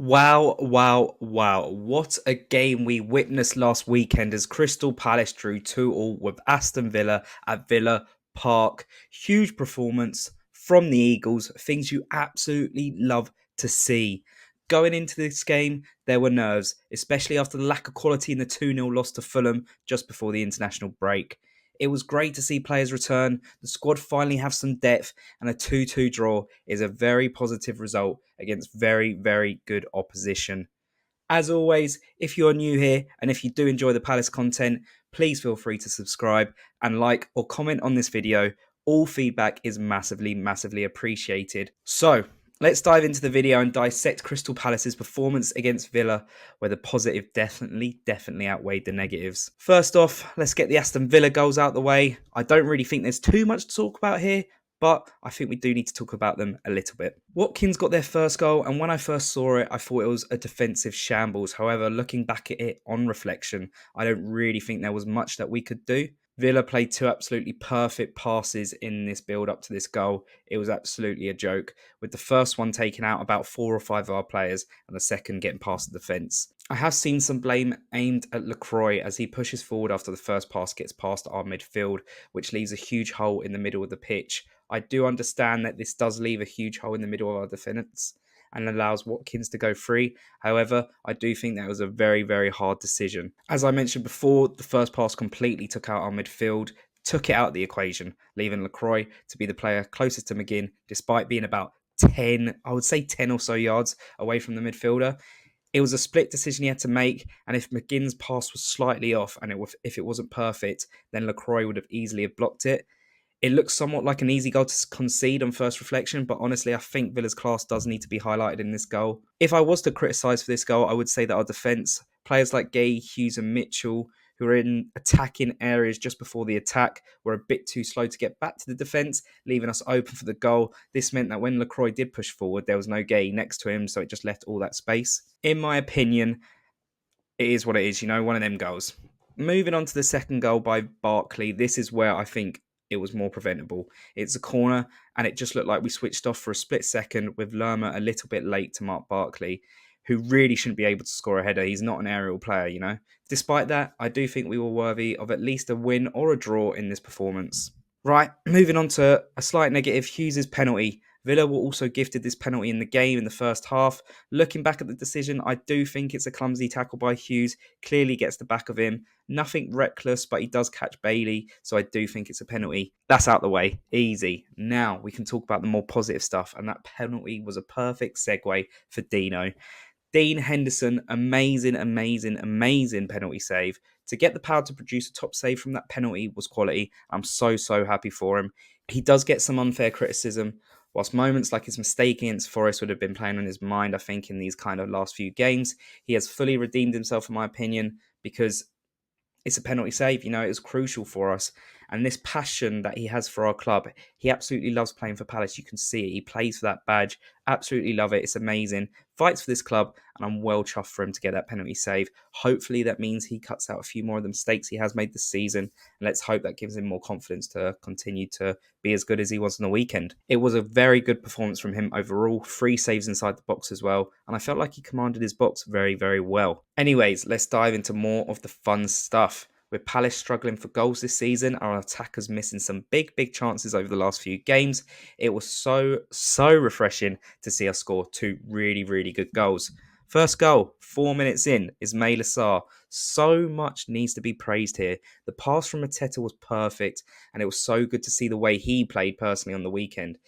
Wow, wow, wow. What a game we witnessed last weekend as Crystal Palace drew 2-2 with Aston Villa at Villa Park. Huge performance from the Eagles, things you absolutely love to see. Going into this game, there were nerves, especially after the lack of quality in the 2-0 loss to Fulham just before the international break. It was great to see players return, the squad finally have some depth, and a 2-2 draw is a very positive result against very, very good opposition. As always, if you're new here and if you do enjoy the Palace content, please feel free to subscribe and like or comment on this video. All feedback is massively, massively appreciated. So, let's dive into the video and dissect Crystal Palace's performance against Villa, where the positive definitely outweighed the negatives. First off, let's get the Aston Villa goals out the way. I don't really think there's too much to talk about here, but I think we do need to talk about them a little bit. Watkins got their first goal, and when I first saw it, I thought it was a defensive shambles. However, looking back at it on reflection, I don't really think there was much that we could do. Villa played two absolutely perfect passes in this build up to this goal. It was absolutely a joke, with the first one taking out about 4 or 5 of our players and the second getting past the defence. I have seen some blame aimed at Lacroix as he pushes forward after the first pass gets past our midfield, which leaves a huge hole in the middle of the pitch. I do understand that this does leave a huge hole in the middle of our defence and allows Watkins to go free. However, I do think that was a very, very hard decision. As I mentioned before, the first pass completely took out our midfield, took it out of the equation, leaving Lacroix to be the player closest to McGinn, despite being about 10, I would say 10 or so yards away from the midfielder. It was a split decision he had to make, and if McGinn's pass was slightly off and if it wasn't perfect, then Lacroix would have easily have blocked it. It looks somewhat like an easy goal to concede on first reflection, but honestly, I think Villa's class does need to be highlighted in this goal. If I was to criticise for this goal, I would say that our defence, players like Guehi, Hughes and Mitchell, who are in attacking areas just before the attack, were a bit too slow to get back to the defence, leaving us open for the goal. This meant that when Lacroix did push forward, there was no Guehi next to him, so it just left all that space. In my opinion, it is what it is, one of them goals. Moving on to the second goal by Barkley, this is where I think it was more preventable. It's a corner, and it just looked like we switched off for a split second with Lerma a little bit late to mark Barkley, who really shouldn't be able to score a header. He's not an aerial player. Despite that, I do think we were worthy of at least a win or a draw in this performance. Right, moving on to a slight negative, Hughes' penalty. Villa were also gifted this penalty in the game in the first half. Looking back at the decision, I do think it's a clumsy tackle by Hughes. Clearly gets the back of him. Nothing reckless, but he does catch Bailey, so I do think it's a penalty. That's out the way. Easy. Now we can talk about the more positive stuff, and that penalty was a perfect segue for Dino. Dean Henderson, amazing penalty save. To get the power to produce a top save from that penalty was quality. I'm so happy for him. He does get some unfair criticism, whilst moments like his mistake against Forest would have been playing on his mind, I think, in these kind of last few games. He has fully redeemed himself, in my opinion, because it's a penalty save. It was crucial for us. And this passion that he has for our club, he absolutely loves playing for Palace. You can see it. He plays for that badge. Absolutely love it. It's amazing. Fights for this club, and I'm well chuffed for him to get that penalty save. Hopefully that means he cuts out a few more of the mistakes he has made this season. And let's hope that gives him more confidence to continue to be as good as he was on the weekend. It was a very good performance from him overall. 3 saves inside the box as well. And I felt like he commanded his box very, very well. Anyways, let's dive into more of the fun stuff. With Palace struggling for goals this season, our attackers missing some big chances over the last few games, it was so refreshing to see us score 2 really good goals. First goal, 4 minutes in, is Sarr. So much needs to be praised here. The pass from Mateta was perfect, and it was so good to see the way he played personally on the weekend.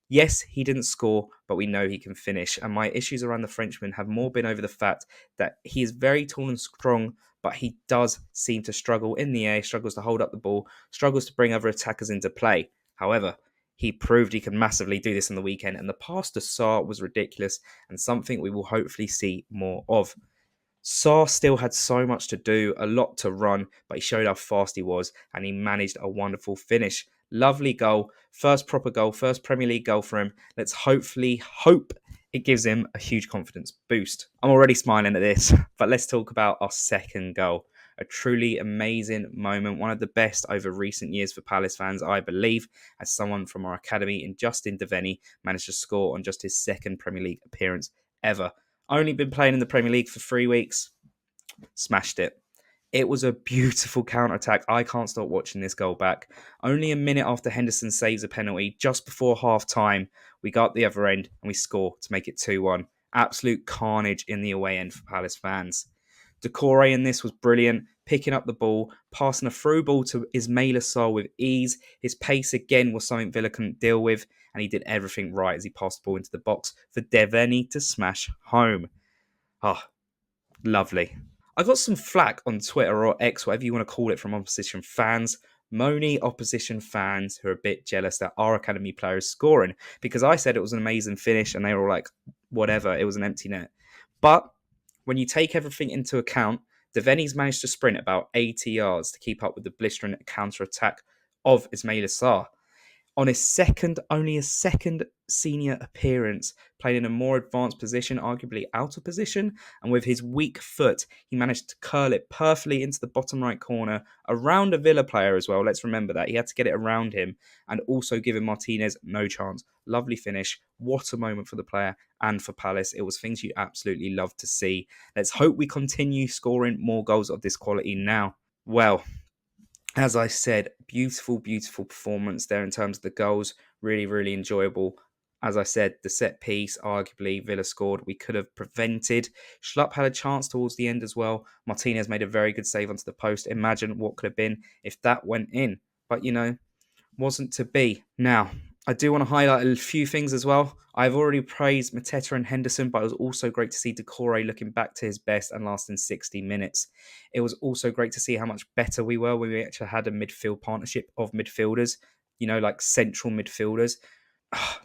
Yes, he didn't score, but we know he can finish. And my issues around the Frenchman have more been over the fact that he is very tall and strong, but he does seem to struggle in the air, struggles to hold up the ball, struggles to bring other attackers into play. However, he proved he can massively do this on the weekend, and the pass to Sarr was ridiculous and something we will hopefully see more of. Sarr still had so much to do, a lot to run, but he showed how fast he was, and he managed a wonderful finish. Lovely goal, first proper goal, first Premier League goal for him. Let's hope it gives him a huge confidence boost. I'm already smiling at this, but let's talk about our second goal. A truly amazing moment, one of the best over recent years for Palace fans, I believe, as someone from our academy in Justin Devenny managed to score on just his second Premier League appearance ever. Only been playing in the Premier League for 3 weeks. Smashed it. It was a beautiful counter-attack. I can't stop watching this goal back. Only a minute after Henderson saves a penalty, just before half-time, we got the other end and we score to make it 2-1. Absolute carnage in the away end for Palace fans. Doucoure in this was brilliant, picking up the ball, passing a through ball to Ismaila Sarr with ease. His pace again was something Villa couldn't deal with, and he did everything right as he passed the ball into the box for Devenny to smash home. Oh, lovely. I got some flack on Twitter or X, whatever you want to call it, from opposition fans. Moany opposition fans who are a bit jealous that our academy players scoring, because I said it was an amazing finish and they were all like, whatever, it was an empty net. But when you take everything into account, Devenny's managed to sprint about 80 yards to keep up with the blistering counter-attack of Ismaila Sarr. On only his second senior appearance, played in a more advanced position, arguably out of position, and with his weak foot, he managed to curl it perfectly into the bottom right corner, around a Villa player as well. Let's remember that. He had to get it around him, and also giving Martinez no chance. Lovely finish. What a moment for the player and for Palace. It was things you absolutely love to see. Let's hope we continue scoring more goals of this quality now. Well, as I said, beautiful, beautiful performance there in terms of the goals. Really, really enjoyable. As I said, the set piece, arguably, Villa scored. We could have prevented. Schlupp had a chance towards the end as well. Martinez made a very good save onto the post. Imagine what could have been if that went in. But, wasn't to be. Now, I do want to highlight a few things as well. I've already praised Mateta and Henderson, but it was also great to see Doucoure looking back to his best and lasting 60 minutes. It was also great to see how much better we were when we actually had a midfield partnership of midfielders, like central midfielders.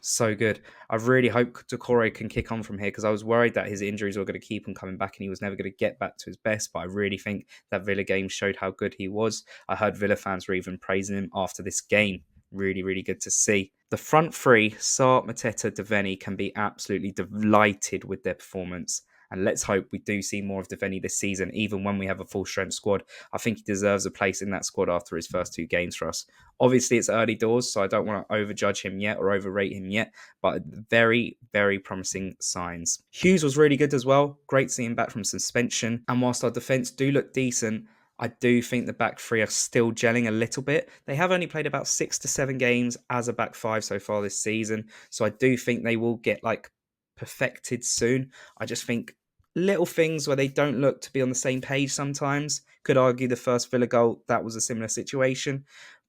So good. I really hope Doucoure can kick on from here, because I was worried that his injuries were going to keep him coming back and he was never going to get back to his best. But I really think that Villa game showed how good he was. I heard Villa fans were even praising him after this game. Really, really good to see. The front three, Sarr, Mateta, Devenny, can be absolutely delighted with their performance. And let's hope we do see more of Devenny this season, even when we have a full-strength squad. I think he deserves a place in that squad after his first 2 games for us. Obviously, it's early doors, so I don't want to overjudge him yet or overrate him yet, but very, very promising signs. Hughes was really good as well. Great seeing him back from suspension. And whilst our defence do look decent, I do think the back three are still gelling a little bit. They have only played about 6 to 7 games as a back five so far this season, so I do think they will get perfected soon. I just think little things where they don't look to be on the same page sometimes. Could argue the first Villa goal, that was a similar situation.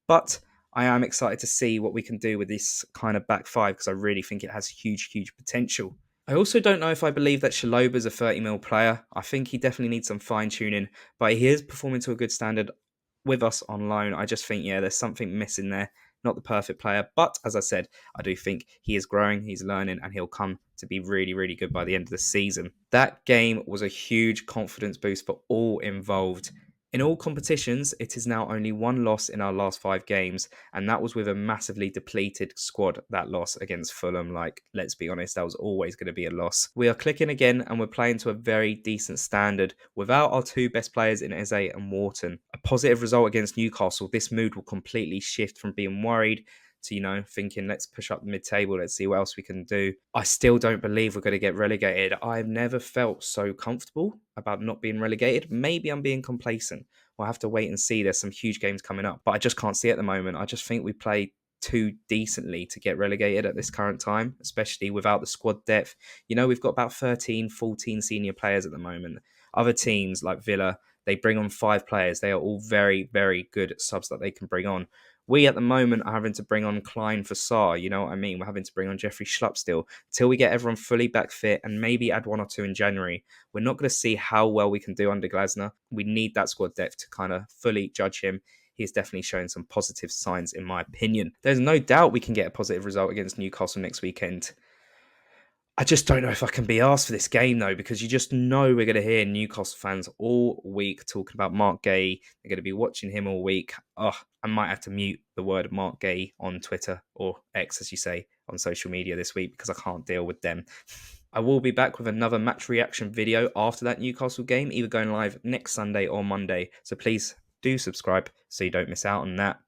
But I am excited to see what we can do with this kind of back five, because I really think it has huge, huge potential. I also don't know if I believe that Chalobah's a 30 mil player. I think he definitely needs some fine tuning, but he is performing to a good standard with us on loan. I just think, there's something missing there. Not the perfect player, but as I said, I do think he is growing, he's learning, and he'll come to be really, really good by the end of the season. That game was a huge confidence boost for all involved. In all competitions, it is now only 1 loss in our last 5 games, and that was with a massively depleted squad, that loss against Fulham. Let's be honest, that was always going to be a loss. We are clicking again, and we're playing to a very decent standard without our 2 best players in Eze and Wharton. A positive result against Newcastle, this mood will completely shift from being worried to, thinking, let's push up the mid-table, let's see what else we can do. I still don't believe we're going to get relegated. I've never felt so comfortable about not being relegated. Maybe I'm being complacent. We'll have to wait and see. There's some huge games coming up, but I just can't see it at the moment. I just think we play too decently to get relegated at this current time, especially without the squad depth. We've got about 13, 14 senior players at the moment. Other teams like Villa, they bring on 5 players. They are all very, very good subs that they can bring on. We at the moment are having to bring on Klein for Sarr, you know what I mean? We're having to bring on Jeffrey Schlupp still. Till we get everyone fully back fit and maybe add 1 or 2 in January, we're not going to see how well we can do under Glasner. We need that squad depth to kind of fully judge him. He's definitely showing some positive signs, in my opinion. There's no doubt we can get a positive result against Newcastle next weekend. I just don't know if I can be asked for this game, though, because you just know we're going to hear Newcastle fans all week talking about Mark Guehi. They're going to be watching him all week. I might have to mute the word Mark Guehi on Twitter, or X, as you say, on social media this week, because I can't deal with them. I will be back with another match reaction video after that Newcastle game, either going live next Sunday or Monday. So please do subscribe so you don't miss out on that.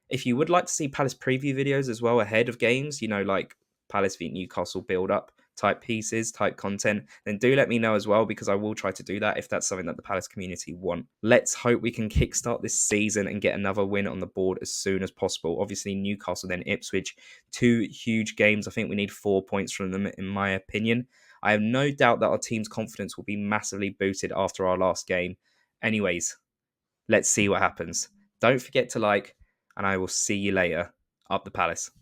If you would like to see Palace preview videos as well ahead of games, like Palace v Newcastle build up, type pieces, type content, then do let me know as well, because I will try to do that if that's something that the Palace community want. Let's hope we can kickstart this season and get another win on the board as soon as possible. Obviously, Newcastle, then Ipswich, two huge games. I think we need 4 points from them, in my opinion. I have no doubt that our team's confidence will be massively boosted after our last game. Anyways, let's see what happens. Don't forget to like, and I will see you later. Up the Palace.